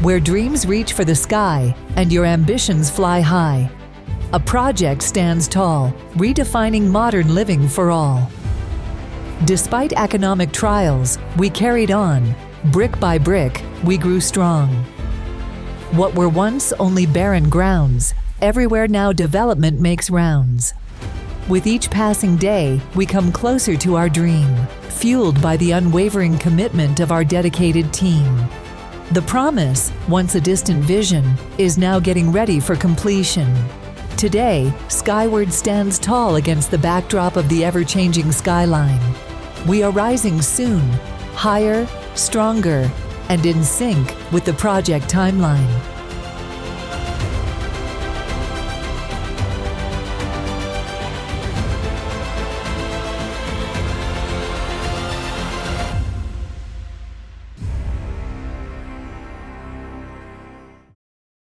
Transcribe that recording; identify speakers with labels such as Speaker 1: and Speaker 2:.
Speaker 1: where dreams reach for the sky and your ambitions fly high. A project stands tall, redefining modern living for all. Despite economic trials, we carried on. Brick by brick, we grew strong. What were once only barren grounds, everywhere now development makes rounds. With each passing day, we come closer to our dream, fueled by the unwavering commitment of our dedicated team. The promise, once a distant vision, is now getting ready for completion. Today, Skyward stands tall against the backdrop of the ever-changing skyline. We are rising soon, higher, stronger, and in sync with the project timeline.